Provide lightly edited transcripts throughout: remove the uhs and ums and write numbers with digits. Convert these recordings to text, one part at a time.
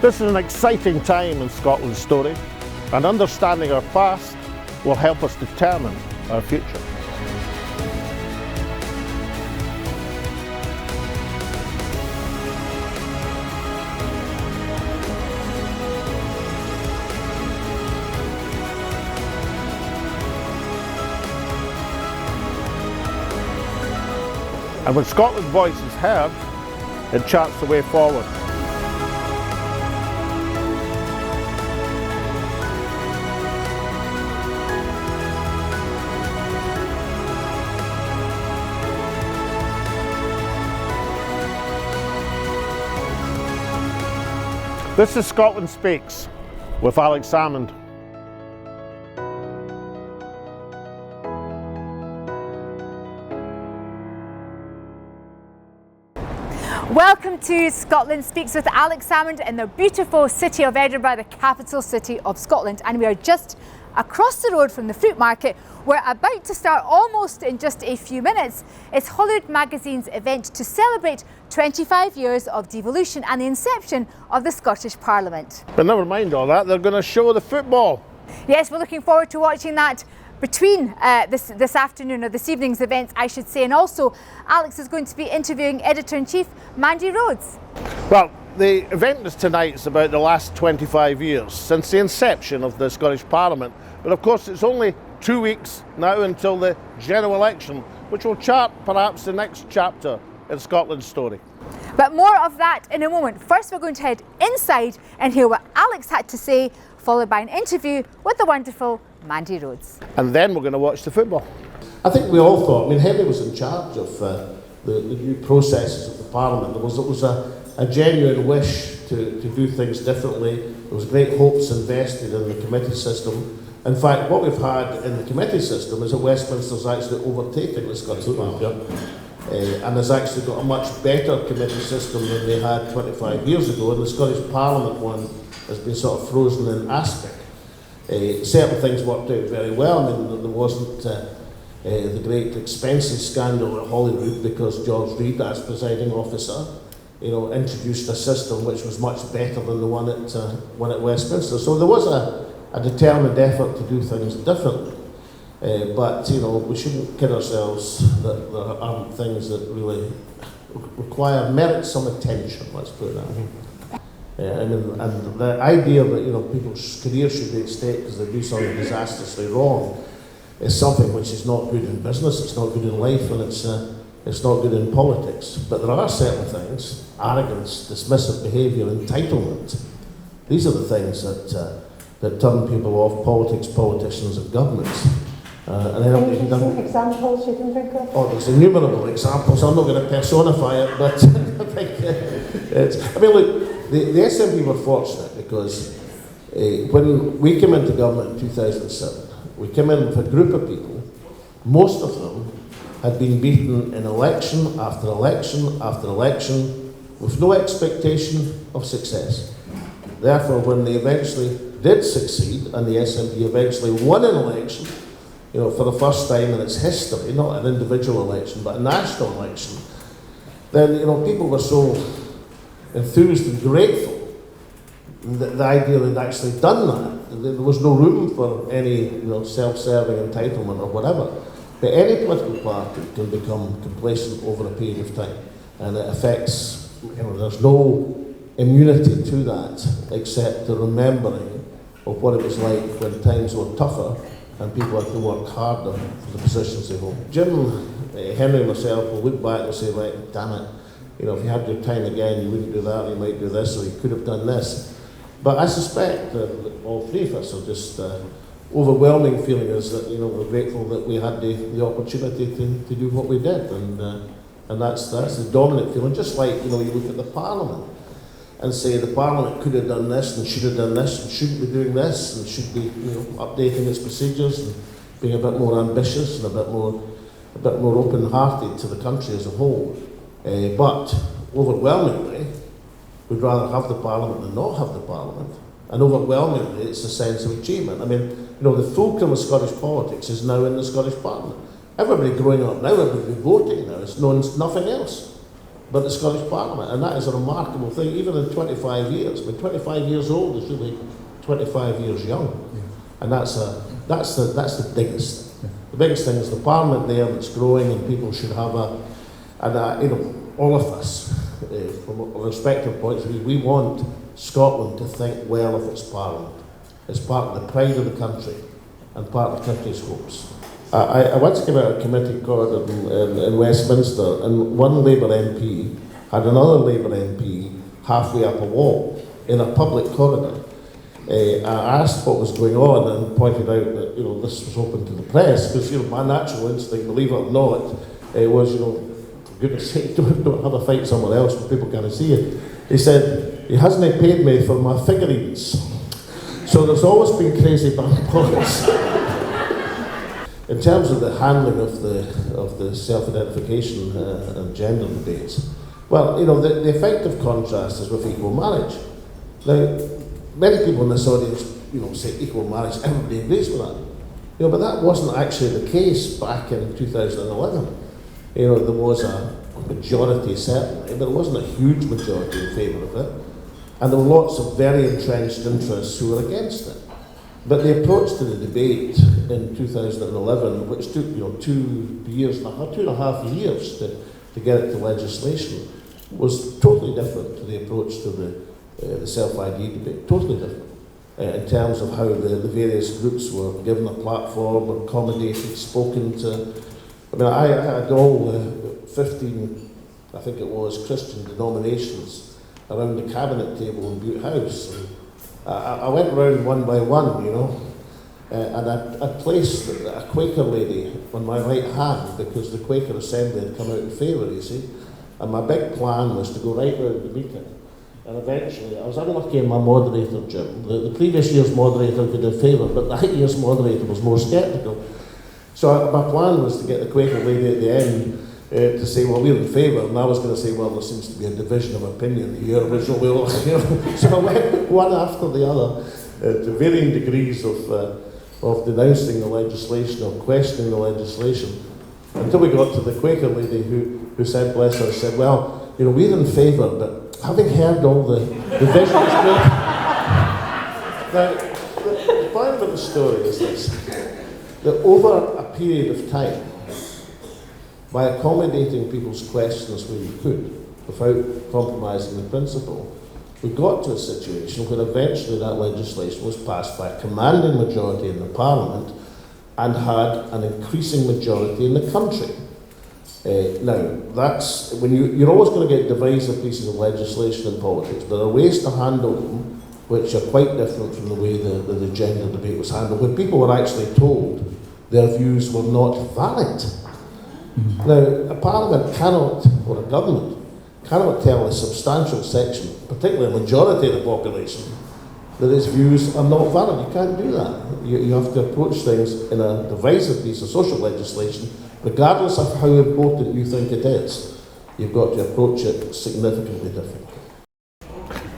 This is an exciting time in Scotland's story, and understanding our past will help us determine our future. And when Scotland's voice is heard, it charts the way forward. This is Scotland Speaks with Salmond. Welcome to Scotland Speaks with Salmond in the beautiful city of Edinburgh, the capital city of Scotland. And we are just across the road from the fruit market. We're about to start almost in just a few minutes. It's Holyrood magazine's event to celebrate 25 years of devolution and the inception of the Scottish Parliament. But never mind all that, they're going to show the football. Yes, we're looking forward to watching that between this afternoon, or this evening's events, I should say. And also, Alex is going to be interviewing Editor-in-Chief Mandy Rhodes. Well, the event is tonight. It's about the last 25 years since the inception of the Scottish Parliament. But of course, it's only 2 weeks now until the general election, which will chart perhaps the next chapter in Scotland's story. But more of that in a moment. First, we're going to head inside and hear what Alex had to say, followed by an interview with the wonderful Mandy Rhodes. And then we're going to watch the football. I think we all thought, Henry was in charge of the new processes of the Parliament. There was a genuine wish to do things differently. There was great hopes invested in the committee system. In fact, what we've had in the committee system is that Westminster's actually overtaken the Scottish Parliament. And has actually got a much better committee system than they had 25 years ago, and the Scottish Parliament one has been sort of frozen in aspic. Certain things worked out very well. I mean, there wasn't the great expenses scandal at Holyrood because George Reid, as presiding officer, introduced a system which was much better than the one at Westminster. So there was a determined effort to do things differently. But we shouldn't kid ourselves that there aren't things that really merit some attention, let's put it that way. And the idea that people's careers should be at stake because they do something disastrously wrong is something which is not good in business, it's not good in life, and it's not good in politics. But there are certain things: arrogance, dismissive behaviour, entitlement. These are the things that turn people off politics, politicians, and governments. Any examples you can think of? Oh, there's innumerable examples. I'm not going to personify it, but I think look, the SNP were fortunate because when we came into government in 2007, we came in with a group of people. Most of them had been beaten in election after election after election with no expectation of success. Therefore, when they eventually did succeed and the SNP eventually won an election, for the first time in its history, not an individual election, but a national election, then, people were so enthused and grateful that the idea they'd actually done that. There was no room for any, self-serving entitlement or whatever. But any political party can become complacent over a period of time, and it affects, there's no immunity to that except the remembering of what it was like when times were tougher and people had to work harder for the positions they hold. Jim, Henry and myself will look back and say, right, damn it, if you had your time again, you wouldn't do that, you might do this, or you could have done this. But I suspect that all three of us are just overwhelming feeling is that, we're grateful that we had the opportunity to do what we did. And that's the dominant feeling. Just like, you look at the Parliament and say the Parliament could have done this and should have done this and shouldn't be doing this and should be, updating its procedures and being a bit more ambitious and a bit more open-hearted to the country as a whole. But overwhelmingly, we'd rather have the Parliament than not have the Parliament. And overwhelmingly, it's a sense of achievement. The fulcrum of Scottish politics is now in the Scottish Parliament. Everybody growing up now, everybody voting now, it's nothing else. but the Scottish Parliament, and that is a remarkable thing, even in 25 years. I mean, 25 years old is really 25 years young, and that's the biggest thing. The biggest thing is the Parliament there that's growing, and people should have all of us, from our respective points of view, we want Scotland to think well of its Parliament. It's part of the pride of the country and part of the country's hopes. I once came out of a committee corridor in Westminster, and one Labour MP had another Labour MP halfway up a wall in a public corridor. I asked what was going on and pointed out that this was open to the press, because my natural instinct, believe it or not, was for goodness sake, don't have a fight somewhere else where people can't see it. He said, he hasn't paid me for my figurines. So there's always been crazy bank pockets. In terms of the handling of the self-identification and gender debates, well, the effective contrast is with equal marriage. Now, many people in this audience, say equal marriage, everybody agrees with that. But that wasn't actually the case back in 2011. There was a majority, certainly, but it wasn't a huge majority in favour of it. And there were lots of very entrenched interests who were against it. But the approach to the debate in 2011, which took 2.5 years to get it to legislation, was totally different to the approach to the self-ID debate, totally different. In terms of how the various groups were given a platform, accommodated, spoken to. I had all 15, I think it was, Christian denominations around the cabinet table in Butte House. I went round one by one, and I placed a Quaker lady on my right hand because the Quaker Assembly had come out in favour, you see. And my big plan was to go right round the meeting. And eventually, I was unlucky in my moderator, Jim. The previous year's moderator did a favour, but that year's moderator was more sceptical. So my plan was to get the Quaker lady at the end to say, well, we're in favour, and I was going to say, well, there seems to be a division of opinion here, so I went one after the other to varying degrees of denouncing the legislation or questioning the legislation, until we got to the Quaker lady who said, bless her, said, well, we're in favour, but having heard all the divisions, now, the point of the story is this, that over a period of time, by accommodating people's questions where we could, without compromising the principle, we got to a situation where eventually that legislation was passed by a commanding majority in the Parliament and had an increasing majority in the country. Now, that's when you're always going to get divisive pieces of legislation in politics. There are ways to handle them which are quite different from the way the gender debate was handled, where people were actually told their views were not valid. Now, a parliament cannot, or a government, cannot tell a substantial section, particularly a majority of the population, that its views are not valid. You can't do that. You have to approach things in a divisive piece of social legislation, regardless of how important you think it is. You've got to approach it significantly differently.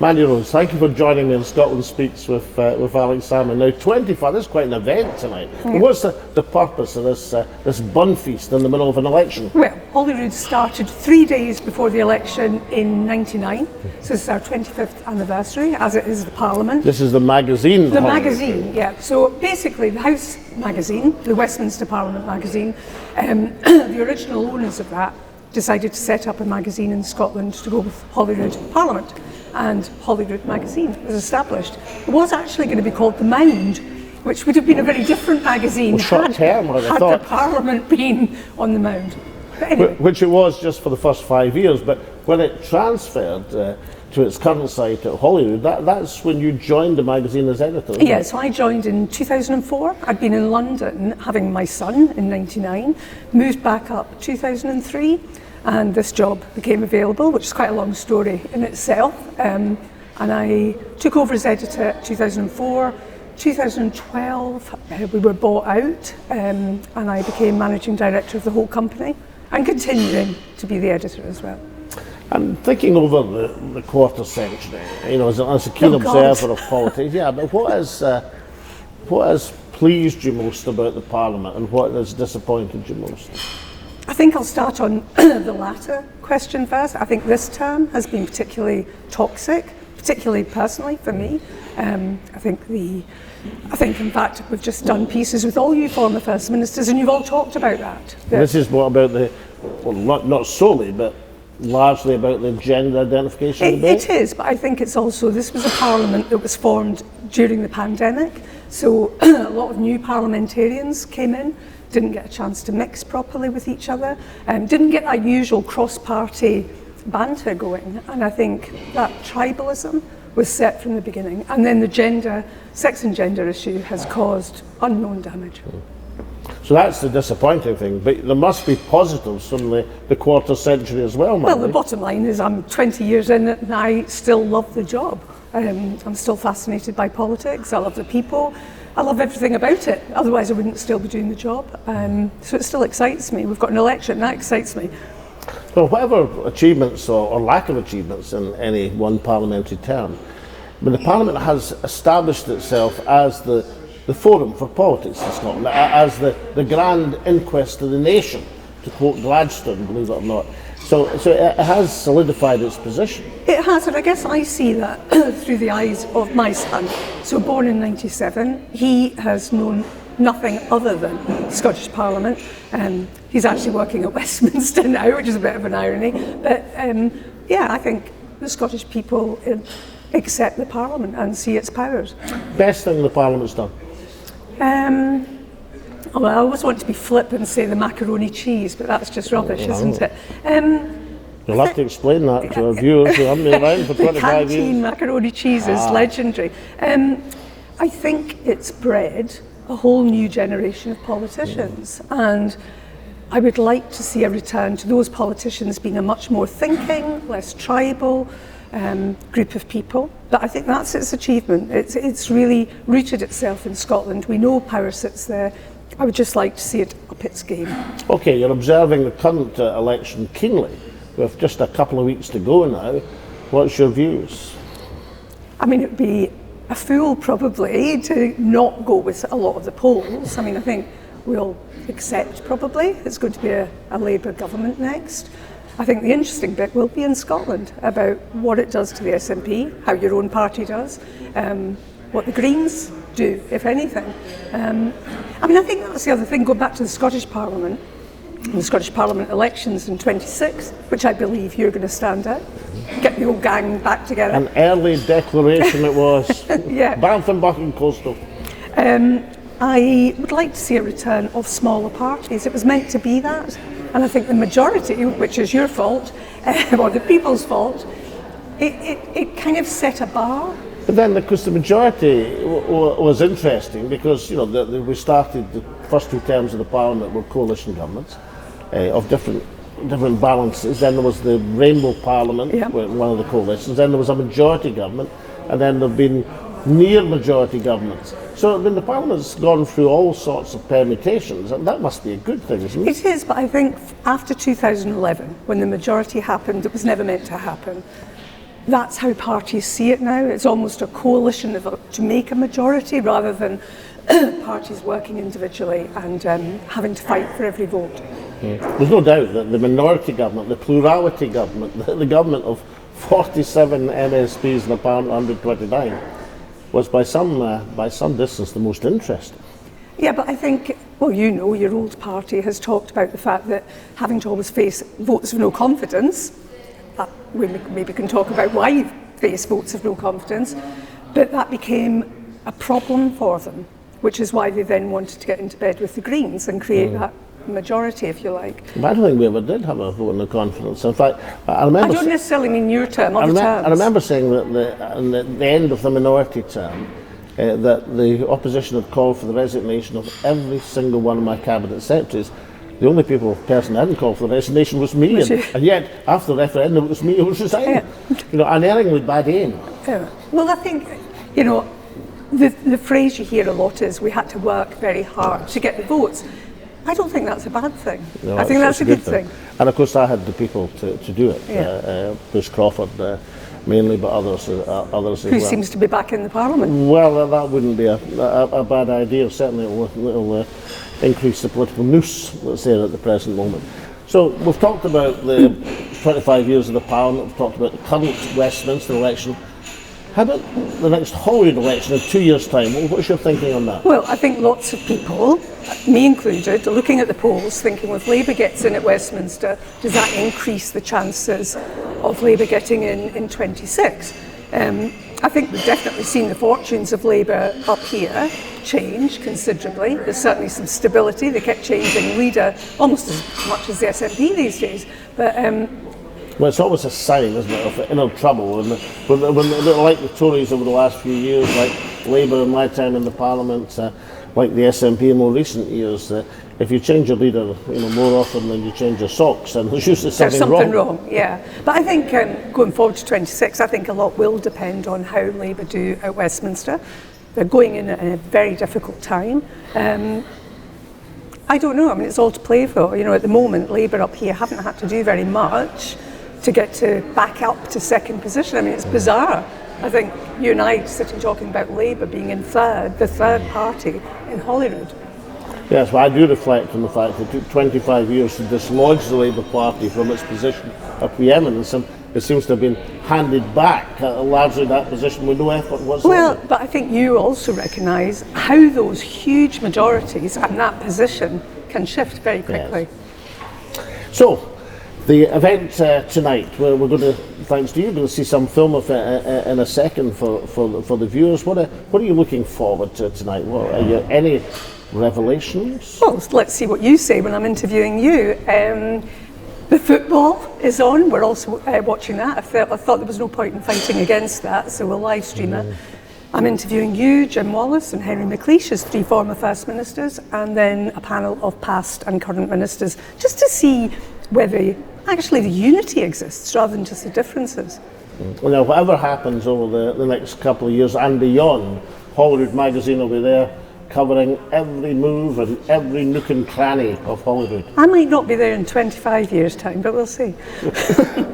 Mandy Rhodes, thank you for joining me in Scotland Speaks with Alex Salmond. Now, 25, this is quite an event tonight. Yeah. What's the purpose of this bun feast in the middle of an election? Well, Holyrood started 3 days before the election in '99, so this is our 25th anniversary, as it is the Parliament. This is the magazine. The magazine, yeah. So basically, the House magazine, the Westminster Parliament magazine, the original owners of that decided to set up a magazine in Scotland to go with Holyrood Parliament. And Holyrood magazine was established. It was actually going to be called The Mound, which would have been a very different magazine had the Parliament been on the Mound. But anyway. Which it was just for the first 5 years, but when it transferred to its current site at Holyrood, that's when you joined the magazine as editor. Yeah, so I joined in 2004. I'd been in London having my son in '99, moved back up 2003. And this job became available, which is quite a long story in itself. And I took over as editor 2004. 2012, we were bought out, and I became managing director of the whole company, and continuing to be the editor as well. I'm thinking over the quarter century, as a keen observer of politics, yeah, but what has pleased you most about the Parliament, and what has disappointed you most? I think I'll start on the latter question first. I think this term has been particularly toxic, particularly personally for me. I think in fact we've just done pieces with all you former First Ministers and you've all talked about that. This is what about not solely, but largely about the gender identification debate? It is, but I think it's also, this was a parliament that was formed during the pandemic, so a lot of new parliamentarians came in, didn't get a chance to mix properly with each other, didn't get that usual cross-party banter going, and I think that tribalism was set from the beginning, and then the sex and gender issue has caused unknown damage. So that's the disappointing thing, but there must be positives from the quarter century as well, Well, the bottom line is I'm 20 years in it and I still love the job. I'm still fascinated by politics, I love the people, I love everything about it, otherwise I wouldn't still be doing the job. So it still excites me. We've got an election, that excites me. Well, whatever achievements or lack of achievements in any one parliamentary term, but the Parliament has established itself as the forum for politics in Scotland, as the grand inquest of the nation, to quote Gladstone, believe it or not. So it has solidified its position. It has, and I guess I see that through the eyes of my son. So born in '97, he has known nothing other than Scottish Parliament. He's actually working at Westminster now, which is a bit of an irony. But yeah, I think the Scottish people accept the Parliament and see its powers. Best thing the Parliament's done? Well, I always want to be flip and say the macaroni cheese, but that's just rubbish, isn't it? You'll have to explain that to our viewers who haven't been around for 25 years. Canteen macaroni cheese is legendary. I think it's bred a whole new generation of politicians, and I would like to see a return to those politicians being a much more thinking, less tribal group of people. But I think that's its achievement. It's really rooted itself in Scotland. We know power sits there. I would just like to see it up its game. Okay, you're observing the current election keenly, with just a couple of weeks to go now. What's your views? I mean, it would be a fool probably to not go with a lot of the polls. I mean, I think we'll accept probably it's going to be a Labour government next. I think the interesting bit will be in Scotland about what it does to the SNP, how your own party does, what the Greens do, if anything. I mean, I think that's the other thing, going back to the Scottish Parliament, the Scottish Parliament elections in 26, which I believe you're going to stand out, get the old gang back together. An early declaration it was. Yeah. Banff and Coastal. I would like to see a return of smaller parties. It was meant to be that, and I think the majority, which is your fault, or the people's fault, it kind of set a bar. But then, because the majority was interesting, because we started the first two terms of the Parliament were coalition governments of different balances. Then there was the Rainbow Parliament, one of the coalitions. Then there was a majority government, and then there've been near majority governments. So the Parliament's gone through all sorts of permutations, and that must be a good thing, isn't it? It is, but I think after 2011, when the majority happened, it was never meant to happen. That's how parties see it now. It's almost a coalition to make a majority rather than parties working individually and having to fight for every vote. There's no doubt that the minority government, the plurality government, the government of 47 MSPs in a Parliament 129, was by some distance the most interesting. Yeah, but I think, well, your old party has talked about the fact that having to always face votes of no confidence, we maybe can talk about why you face votes of no confidence, but that became a problem for them, which is why they then wanted to get into bed with the Greens and create that majority, if you like. But I don't think we ever did have a vote of no confidence. In fact, I remember... I don't necessarily mean your term, other terms. I remember saying that at the end of the minority term, that the opposition had called for the resignation of every single one of my cabinet secretaries. The only person that hadn't called for the resignation was me, and yet after the referendum it was me who was resigning. Yeah. An erringly bad aim. Yeah. Well, I think, the phrase you hear a lot is we had to work very hard to get the votes. I don't think that's a bad thing. No, I think that's a good thing. And of course I had the people to do it. Yeah. Bruce Crawford mainly, but others as well. Who seems to be back in the Parliament. Well, that wouldn't be a bad idea. Certainly it'll increase the political noose that's there at the present moment. So we've talked about the 25 years of the Parliament, we've talked about the current Westminster election. How about the next Holyrood election in 2 years' time? What's your thinking on that? Well, I think lots of people, me included, are looking at the polls thinking, well, if Labour gets in at Westminster, does that increase the chances of Labour getting in 26? I think we've definitely seen the fortunes of Labour up here change considerably. There's certainly some stability. They kept changing leader almost as much as the SNP these days. But well, it's always a sign, isn't it, of inner trouble. And when like the Tories over the last few years, like Labour in my time in the Parliament, like the SNP in more recent years, if you change your leader, more often than you change your socks, then there's usually something wrong. Yeah. But I think going forward to 26, I think a lot will depend on how Labour do at Westminster. They're going in at a very difficult time. I don't know. I mean, it's all to play for. At the moment, Labour up here haven't had to do very much to get to back up to second position. I mean, it's bizarre. I think you and I sitting talking about Labour being in third, the third party in Holyrood. Yes, well, I do reflect on the fact that it took 25 years to dislodge the Labour Party from its position of preeminence, and it seems to have been handed back largely that position with no effort whatsoever. Well, but I think you also recognise how those huge majorities and that position can shift very quickly. Yes. So, the event tonight, we're going to, thanks to you, going to see some film of it in a second for the viewers. What are you looking forward to tonight? Well, are there any revelations? Well, let's see what you say when I'm interviewing you. The football is on. We're also watching that. I thought there was no point in fighting against that, so we'll live stream it. I'm interviewing you, Jim Wallace and Henry McLeish as 3 former First Ministers, and then a panel of past and current ministers, just to see whether actually the unity exists rather than just the differences. Well, now, whatever happens over the next couple of years and beyond, Holyrood magazine will be there covering every move and every nook and cranny of Holyrood. I might not be there in 25 years' time, but we'll see.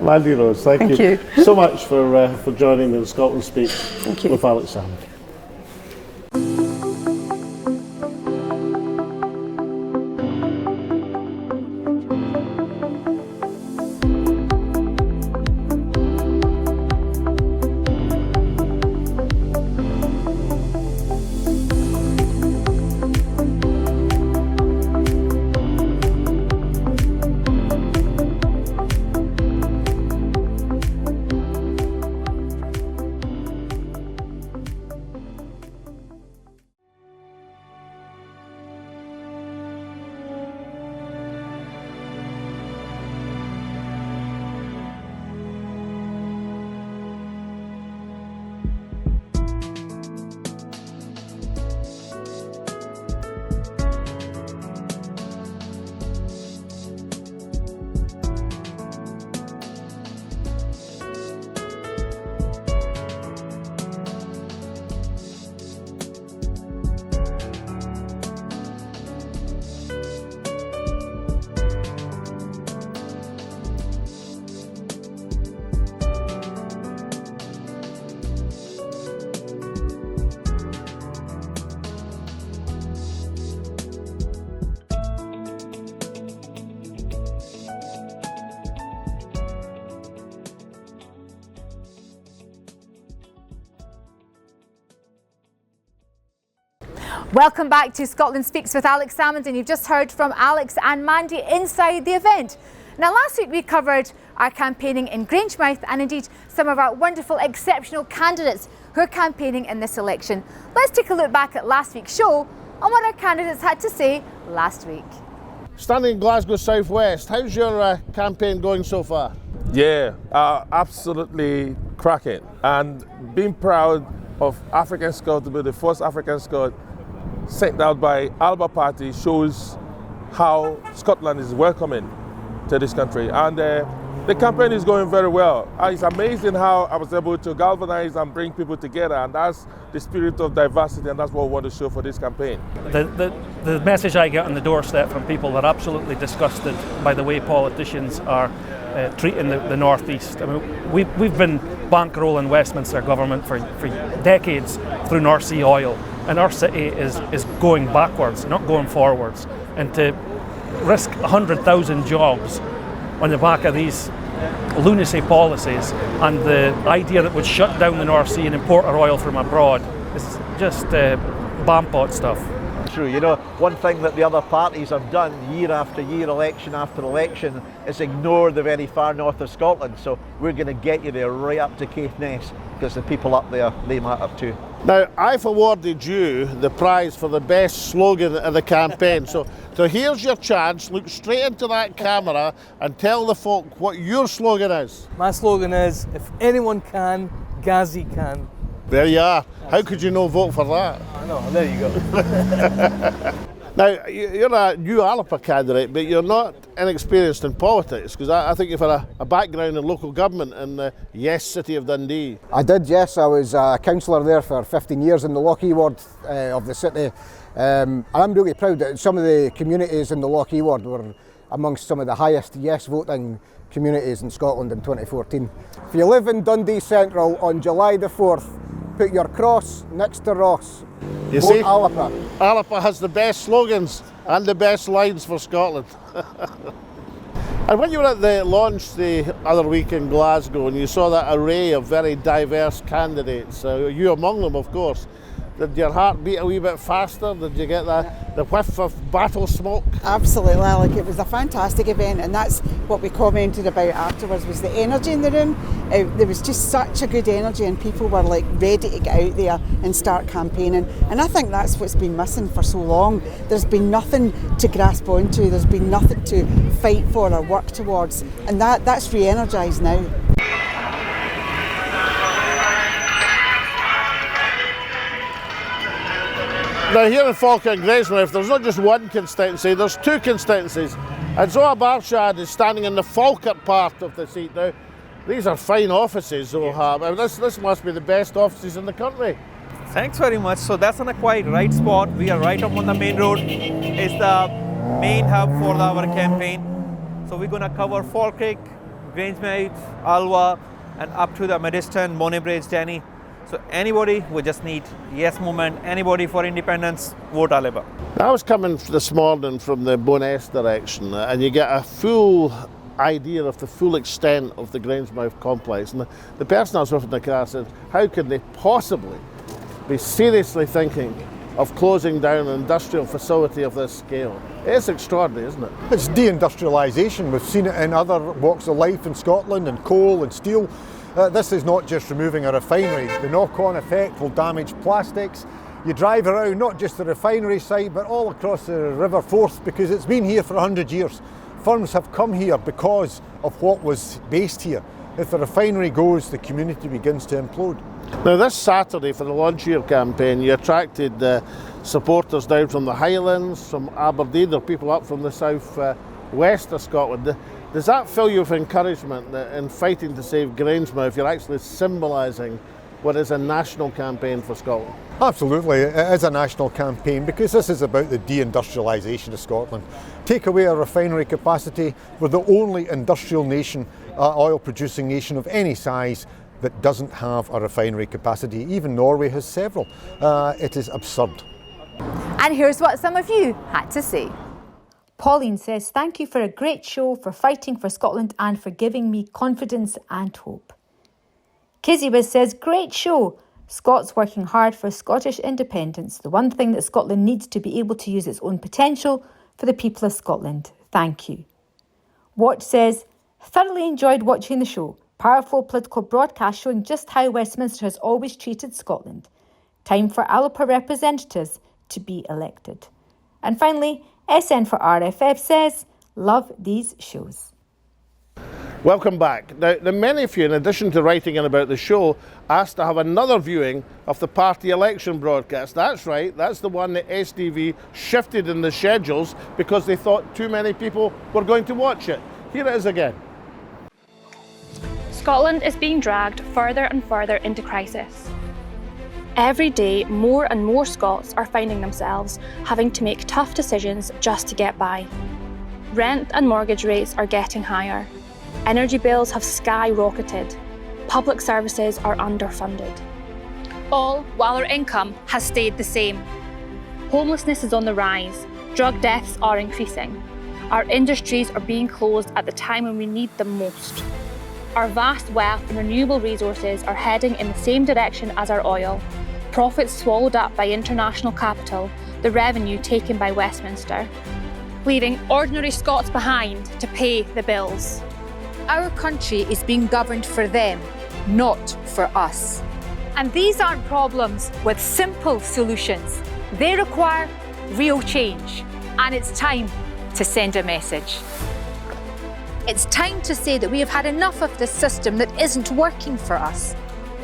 Mandy Rhodes, thank you so much for joining me in Scotland Speaks with Alex Salmond. Welcome back to Scotland Speaks with Alex Salmond, and you've just heard from Alex and Mandy inside the event. Now, last week we covered our campaigning in Grangemouth and indeed some of our wonderful, exceptional candidates who are campaigning in this election. Let's take a look back at last week's show on what our candidates had to say last week. Standing in Glasgow South West, how's your campaign going so far? Yeah, absolutely cracking, and being proud of African Scout to be the first African Scout sent out by Alba Party shows how Scotland is welcoming to this country, and the campaign is going very well. It's amazing how I was able to galvanize and bring people together, and that's the spirit of diversity, and that's what we want to show for this campaign. The message I get on the doorstep from people that are absolutely disgusted by the way politicians are treating the North East. I mean, we've been bankrolling Westminster government for decades through North Sea oil, and our city is going backwards, not going forwards. And to risk 100,000 jobs on the back of these lunacy policies, and the idea that would shut down the North Sea and import our oil from abroad is just bampot stuff. True, you know, one thing that the other parties have done year after year, election after election, is ignore the very far north of Scotland. So we're going to get you there right up to Caithness, because the people up there, they matter too. Now, I've awarded you the prize for the best slogan of the campaign. So here's your chance. Look straight into that camera and tell the folk what your slogan is. My slogan is, if anyone can, Ghazi can. There you are. How could you not vote for that? I know, there you go. Now, you're a new Alapa candidate, but you're not inexperienced in politics, because I think you've had a background in local government in the City of Dundee. I did, yes. I was a councillor there for 15 years in the Lochee ward of the city. And I'm really proud that some of the communities in the Lochee ward were amongst some of the highest yes voting communities in Scotland in 2014. If you live in Dundee Central on July the 4th, put your cross next to Ross. You Vote see, Alapa. Alapa has the best slogans and the best lines for Scotland. And when you were at the launch the other week in Glasgow and you saw that array of very diverse candidates, you among them, of course, did your heart beat a wee bit faster? Did you get the whiff of battle smoke? Absolutely, like it was a fantastic event, and that's what we commented about afterwards, was the energy in the room. There was just such a good energy, and people were like ready to get out there and start campaigning, and I think that's what's been missing for so long. There's been nothing to grasp onto, there's been nothing to fight for or work towards, and that's re-energised now. Now here in Falkirk and Grangemouth, there's not just one constituency, there's two constituencies. And Zoa Barshad is standing in the Falkirk part of the seat now. These are fine offices, Zoa. I mean, this must be the best offices in the country. Thanks very much. So that's on a quite right spot. We are right up on the main road. It's the main hub for our campaign. So we're going to cover Falkirk, Grangemouth, Alva, and up to the Mediston, Monibridge, Denny. So anybody, we just need yes movement, anybody for independence, vote Alba. I was coming this morning from the Bowness direction, and you get a full idea of the full extent of the Grangemouth complex. And the person I was with in the car said, how could they possibly be seriously thinking of closing down an industrial facility of this scale? It's extraordinary, isn't it? It's deindustrialisation. We've seen it in other walks of life in Scotland, in coal and steel. This is not just removing a refinery. The knock-on effect will damage plastics. You drive around not just the refinery site, but all across the River Forth, because it's been here for 100 years. Firms have come here because of what was based here. If the refinery goes, the community begins to implode. Now this Saturday for the Launch Year campaign, you attracted supporters down from the Highlands, from Aberdeen, there are people up from the south west of Scotland. Does that fill you with encouragement that in fighting to save Grangemouth, you're actually symbolising what is a national campaign for Scotland? Absolutely, it is a national campaign because this is about the deindustrialisation of Scotland. Take away our refinery capacity, we're the only industrial nation, oil producing nation of any size that doesn't have a refinery capacity. Even Norway has several. It is absurd. And here's what some of you had to say. Pauline says, thank you for a great show, for fighting for Scotland and for giving me confidence and hope. Kizzywiz says, great show. Scots working hard for Scottish independence. The one thing that Scotland needs to be able to use its own potential for the people of Scotland. Thank you. Watch says, thoroughly enjoyed watching the show. Powerful political broadcast showing just how Westminster has always treated Scotland. Time for Alapa representatives to be elected. And finally, SN for RFF says, love these shows. Welcome back. Now, many of you, in addition to writing in about the show, asked to have another viewing of the party election broadcast. That's right, that's the one that STV shifted in the schedules because they thought too many people were going to watch it. Here it is again. Scotland is being dragged further and further into crisis. Every day, more and more Scots are finding themselves having to make tough decisions just to get by. Rent and mortgage rates are getting higher. Energy bills have skyrocketed. Public services are underfunded. All while our income has stayed the same. Homelessness is on the rise. Drug deaths are increasing. Our industries are being closed at the time when we need them most. Our vast wealth in renewable resources are heading in the same direction as our oil. Profits swallowed up by international capital, the revenue taken by Westminster, leaving ordinary Scots behind to pay the bills. Our country is being governed for them, not for us. And these aren't problems with simple solutions. They require real change. And it's time to send a message. It's time to say that we have had enough of this system that isn't working for us.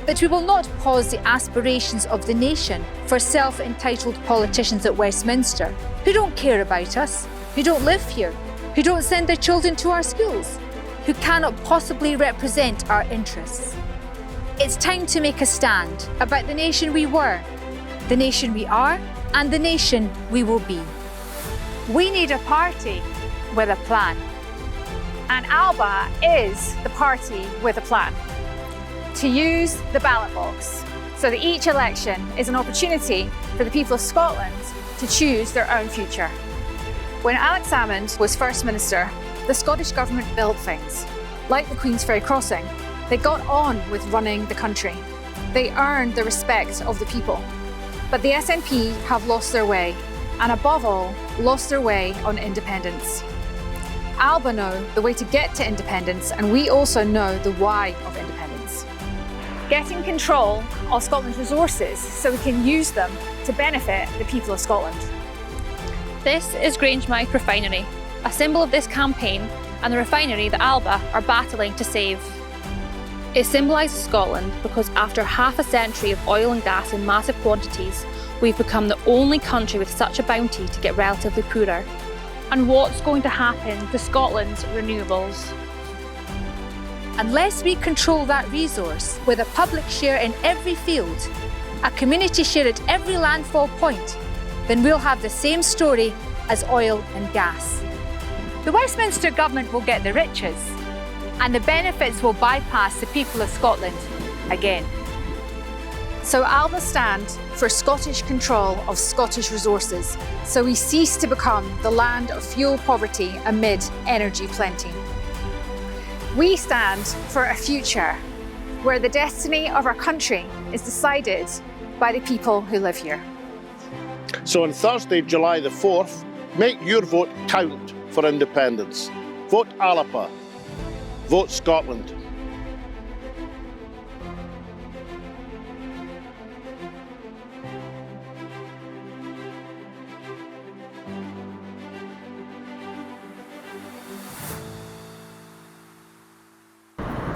That we will not pause the aspirations of the nation for self-entitled politicians at Westminster who don't care about us, who don't live here, who don't send their children to our schools, who cannot possibly represent our interests. It's time to make a stand about the nation we were, the nation we are, and the nation we will be. We need a party with a plan. And Alba is the party with a plan. To use the ballot box so that each election is an opportunity for the people of Scotland to choose their own future. When Alex Salmond was First Minister, the Scottish Government built things. Like the Queen's Ferry Crossing, they got on with running the country. They earned the respect of the people. But the SNP have lost their way, and above all, lost their way on independence. Alba know the way to get to independence, and we also know the why of independence. Getting control of Scotland's resources so we can use them to benefit the people of Scotland. This is Grangemouth Refinery, a symbol of this campaign and the refinery that Alba are battling to save. It symbolises Scotland because after half a century of oil and gas in massive quantities, we've become the only country with such a bounty to get relatively poorer. And what's going to happen to Scotland's renewables? Unless we control that resource with a public share in every field, a community share at every landfall point, then we'll have the same story as oil and gas. The Westminster government will get the riches, and the benefits will bypass the people of Scotland again. So Alba stand for Scottish control of Scottish resources, so we cease to become the land of fuel poverty amid energy plenty. We stand for a future where the destiny of our country is decided by the people who live here. So on Thursday, July the 4th, make your vote count for independence. Vote Alba. Vote Scotland.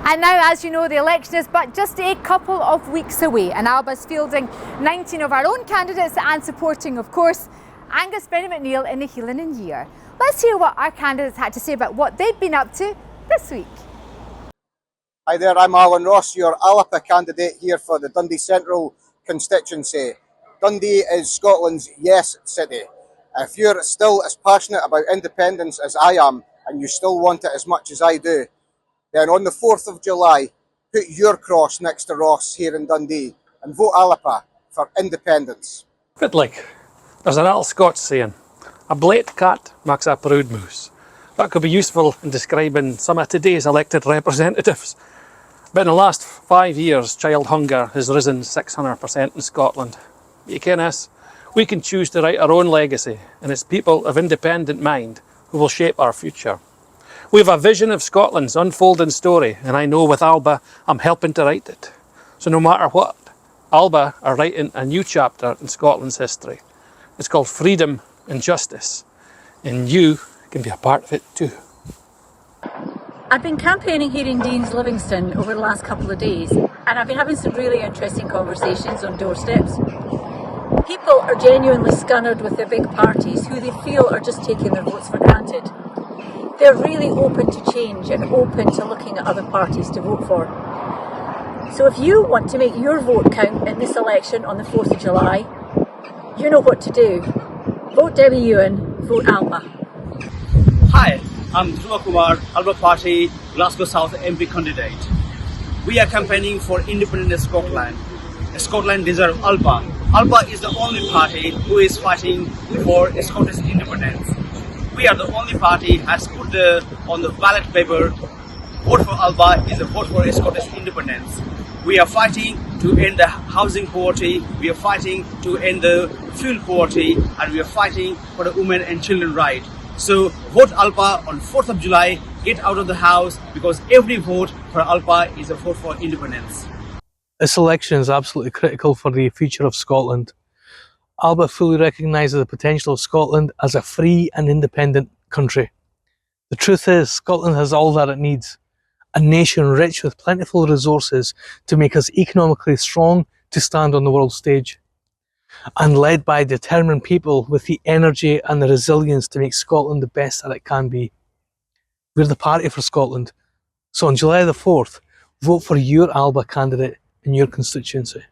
And now, as you know, the election is but just a couple of weeks away, and Alba's fielding 19 of our own candidates and supporting, of course, Angus Brennan McNeill in the Healing year. Let's hear what our candidates had to say about what they've been up to this week. Hi there, I'm Alan Ross, your Alba candidate here for the Dundee Central constituency. Dundee is Scotland's yes city. If you're still as passionate about independence as I am, and you still want it as much as I do, then on the 4th of July, put your cross next to Ross here in Dundee and vote Alba for independence. Bit like, there's an old Scots saying, a blate cat makes a proud moose. That could be useful in describing some of today's elected representatives. But in the last 5 years, child hunger has risen 600% in Scotland. But you ken us, we can choose to write our own legacy, and it's people of independent mind who will shape our future. We have a vision of Scotland's unfolding story, and I know with Alba I'm helping to write it. So no matter what, Alba are writing a new chapter in Scotland's history. It's called Freedom and Justice, and you can be a part of it too. I've been campaigning here in Deans Livingston over the last couple of days, and I've been having some really interesting conversations on doorsteps. People are genuinely scunnered with their big parties who they feel are just taking their votes for granted. They're really open to change and open to looking at other parties to vote for. So if you want to make your vote count in this election on the 4th of July, you know what to do. Vote Debbie Ewan, vote Alba. Hi, I'm Dhruva Kumar, Alba Party, Glasgow South MP candidate. We are campaigning for independent Scotland. Scotland deserves Alba. Alba is the only party who is fighting for Scottish independence. we are the only party has put on the ballot paper, vote for Alba is a vote for Scottish independence. We are fighting to end the housing poverty, we are fighting to end the fuel poverty, and we are fighting for the women and children right. So vote Alba on 4th of July, get out of the house, because every vote for Alba is a vote for independence. This election is absolutely critical for the future of Scotland. Alba fully recognises the potential of Scotland as a free and independent country. The truth is, Scotland has all that it needs. A nation rich with plentiful resources to make us economically strong to stand on the world stage. And led by determined people with the energy and the resilience to make Scotland the best that it can be. We're the party for Scotland. So on July the 4th, vote for your Alba candidate in your constituency.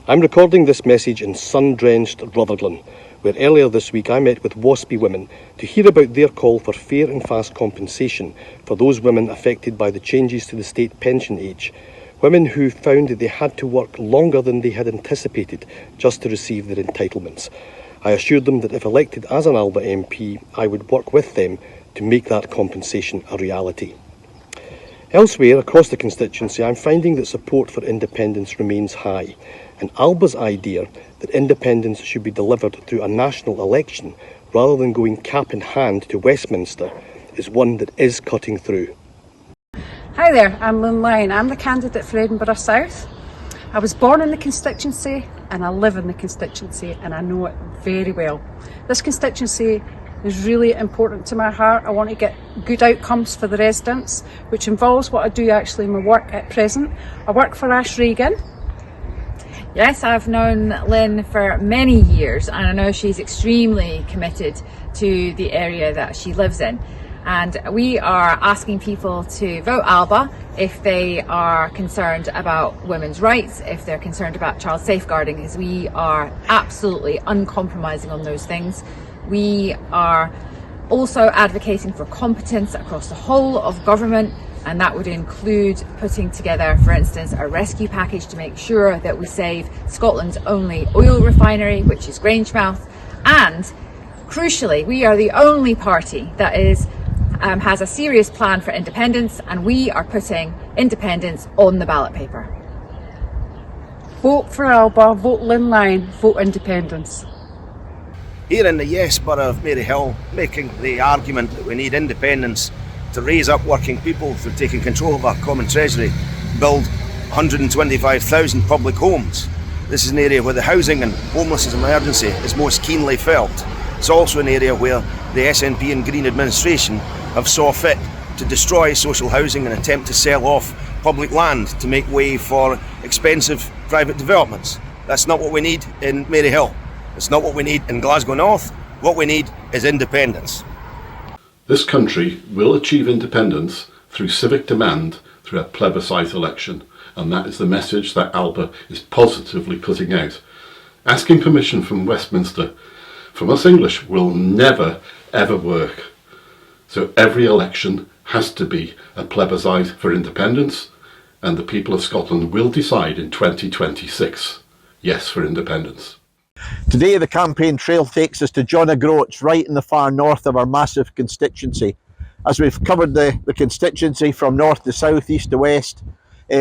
I'm recording this message in sun-drenched Rutherglen, where earlier this week I met with WASPy women to hear about their call for fair and fast compensation for those women affected by the changes to the state pension age. Women who found that they had to work longer than they had anticipated just to receive their entitlements. I assured them that if elected as an Alba MP, I would work with them to make that compensation a reality. Elsewhere across the constituency, I'm finding that support for independence remains high, and Alba's idea that independence should be delivered through a national election rather than going cap in hand to Westminster is one that is cutting through. Hi there, I'm Lynn Lyon. I'm the candidate for Edinburgh South. I was born in the constituency and I live in the constituency and I know it very well. This constituency is really important to my heart. I want to get good outcomes for the residents, which involves what I do actually in my work at present. I work for Ash Regan. Yes, I've known Lynn for many years and I know she's extremely committed to the area that she lives in. And we are asking people to vote Alba if they are concerned about women's rights, if they're concerned about child safeguarding, because we are absolutely uncompromising on those things. We are also advocating for competence across the whole of government, and that would include putting together, for instance, a rescue package to make sure that we save Scotland's only oil refinery, which is Grangemouth. And crucially, we are the only party that has a serious plan for independence, and we are putting independence on the ballot paper. Vote for Alba, vote Lynn Lyon, vote independence. Here in the Yes Borough of Maryhill, making the argument that we need independence to raise up working people through taking control of our common treasury, build 125,000 public homes. This is an area where the housing and homelessness emergency is most keenly felt. It's also an area where the SNP and Green administration have saw fit to destroy social housing and attempt to sell off public land to make way for expensive private developments. That's not what we need in Maryhill. It's not what we need in Glasgow North. What we need is independence. This country will achieve independence through civic demand through a plebiscite election, and that is the message that Alba is positively putting out. Asking permission from Westminster from us English will never ever work. So every election has to be a plebiscite for independence, and the people of Scotland will decide in 2026, yes for independence. Today the campaign trail takes us to John O'Groats, right in the far north of our massive constituency. As we've covered the constituency from north to south, east to west,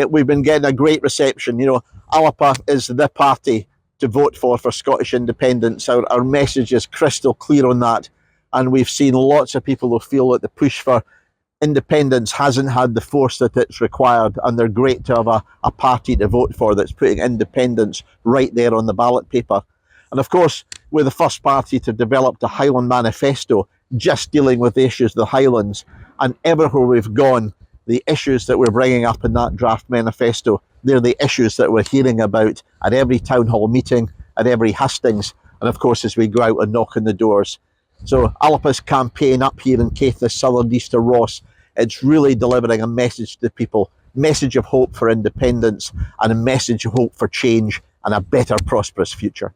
we've been getting a great reception. You know, Alba is the party to vote for Scottish independence. Our message is crystal clear on that, and we've seen lots of people who feel that the push for independence hasn't had the force that it's required, and they're great to have a party to vote for that's putting independence right there on the ballot paper. And of course, we're the first party to develop the Highland Manifesto, just dealing with the issues of the Highlands. And everywhere we've gone, the issues that we're bringing up in that draft manifesto, they're the issues that we're hearing about at every town hall meeting, at every hustings, and of course as we go out and knock on the doors. So Alba's campaign up here in Caithness, Southern East to Ross, it's really delivering a message to the people, message of hope for independence and a message of hope for change and a better prosperous future.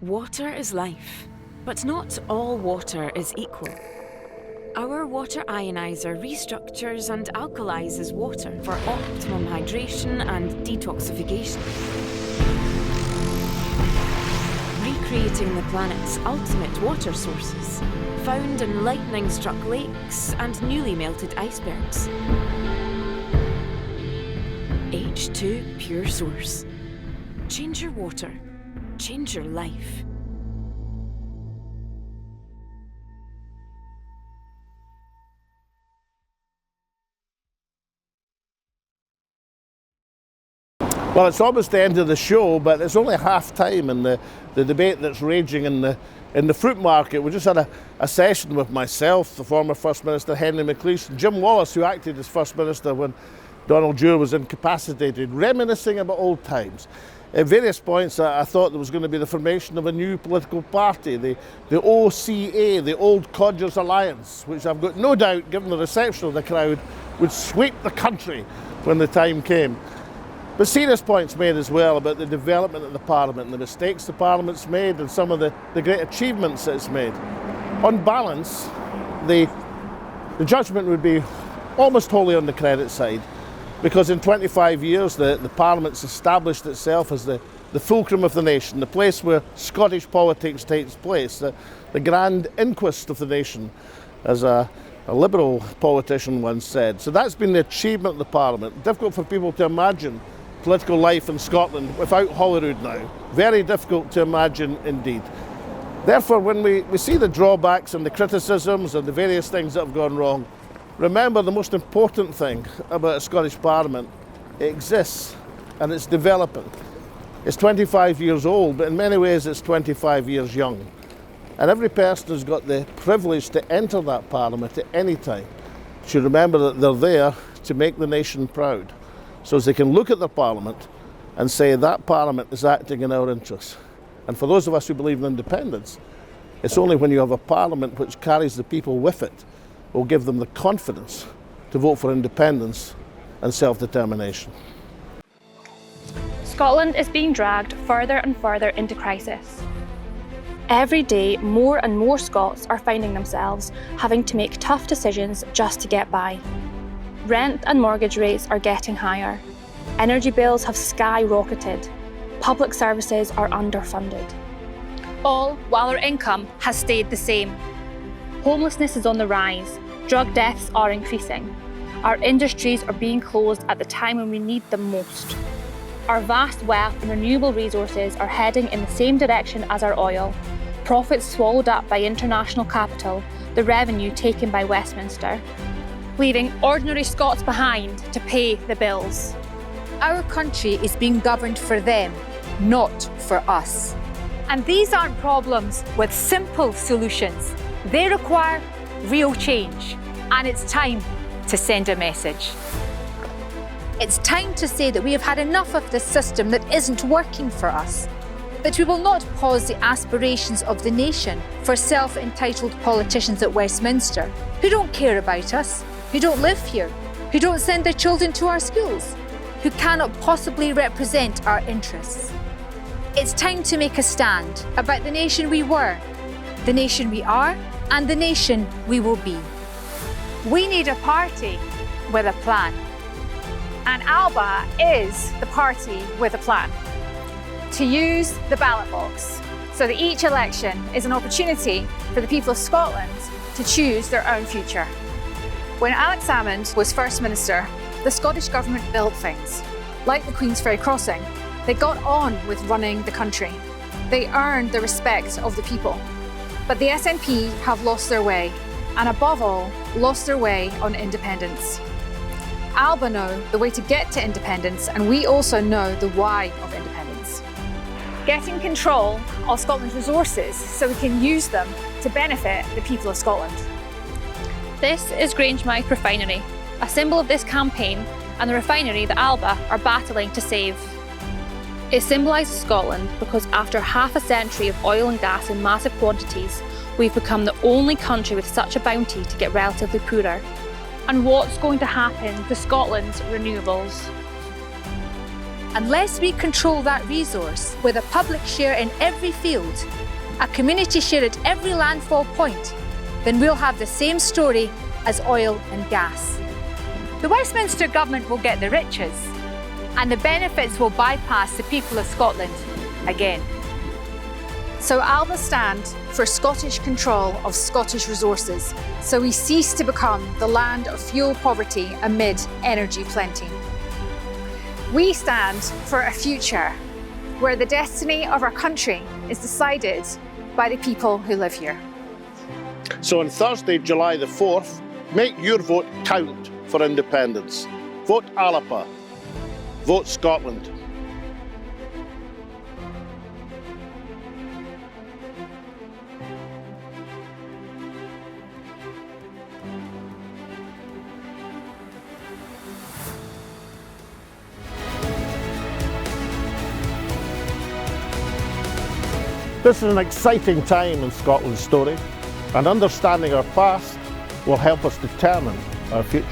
Water is life, but not all water is equal. Our water ionizer restructures and alkalizes water for optimum hydration and detoxification, recreating the planet's ultimate water sources, found in lightning-struck lakes and newly melted icebergs. H2 Pure Source. Change your water. Change your life. Well, it's almost the end of the show, but it's only half time in the debate that's raging in the fruit market. We just had a session with myself, the former First Minister Henry McLeish, and Jim Wallace, who acted as First Minister when Donald Dewar was incapacitated, reminiscing about old times. At various points, I thought there was going to be the formation of a new political party, the OCA, the Old Codgers Alliance, which I've got no doubt, given the reception of the crowd, would sweep the country when the time came. But serious points made as well about the development of the Parliament and the mistakes the Parliament's made and some of the great achievements that it's made. On balance, the judgment would be almost wholly on the credit side, because in 25 years the Parliament's established itself as the fulcrum of the nation, the place where Scottish politics takes place, the grand inquest of the nation, as a Liberal politician once said. So that's been the achievement of the Parliament. Difficult for people to imagine political life in Scotland without Holyrood now. Very difficult to imagine indeed. Therefore, when we see the drawbacks and the criticisms and the various things that have gone wrong, remember the most important thing about a Scottish Parliament: it exists and it's developing. It's 25 years old, but in many ways it's 25 years young. And every person who's got the privilege to enter that Parliament at any time should remember that they're there to make the nation proud. So as they can look at the Parliament and say that Parliament is acting in our interests. And for those of us who believe in independence, it's only when you have a Parliament which carries the people with it will give them the confidence to vote for independence and self-determination. Scotland is being dragged further and further into crisis. Every day, more and more Scots are finding themselves having to make tough decisions just to get by. Rent and mortgage rates are getting higher. Energy bills have skyrocketed. Public services are underfunded. All while our income has stayed the same. Homelessness is on the rise. Drug deaths are increasing. Our industries are being closed at the time when we need them most. Our vast wealth in renewable resources are heading in the same direction as our oil. Profits swallowed up by international capital, the revenue taken by Westminster, leaving ordinary Scots behind to pay the bills. Our country is being governed for them, not for us. And these aren't problems with simple solutions. They require real change. And it's time to send a message. It's time to say that we have had enough of this system that isn't working for us. That we will not pause the aspirations of the nation for self-entitled politicians at Westminster who don't care about us, who don't live here, who don't send their children to our schools, who cannot possibly represent our interests. It's time to make a stand about the nation we were, the nation we are, and the nation we will be. We need a party with a plan. And Alba is the party with a plan. To use the ballot box so that each election is an opportunity for the people of Scotland to choose their own future. When Alex Salmond was First Minister, the Scottish Government built things. Like the Queensferry crossing, they got on with running the country. They earned the respect of the people. But the SNP have lost their way, and above all, lost their way on independence. Alba know the way to get to independence, and we also know the why of independence. Getting control of Scotland's resources so we can use them to benefit the people of Scotland. This is Grangemouth Refinery, a symbol of this campaign and the refinery that Alba are battling to save. It symbolises Scotland because after half a century of oil and gas in massive quantities, we've become the only country with such a bounty to get relatively poorer. And what's going to happen to Scotland's renewables? unless we control that resource with a public share in every field, a community share at every landfall point, then we'll have the same story as oil and gas. The Westminster government will get the riches, and the benefits will bypass the people of Scotland again. So Alba stand for Scottish control of Scottish resources, so we cease to become the land of fuel poverty amid energy plenty. We stand for a future where the destiny of our country is decided by the people who live here. So on Thursday, July the 4th, make your vote count for independence. Vote Alba. Vote Scotland. This is an exciting time in Scotland's story, and understanding our past will help us determine our future.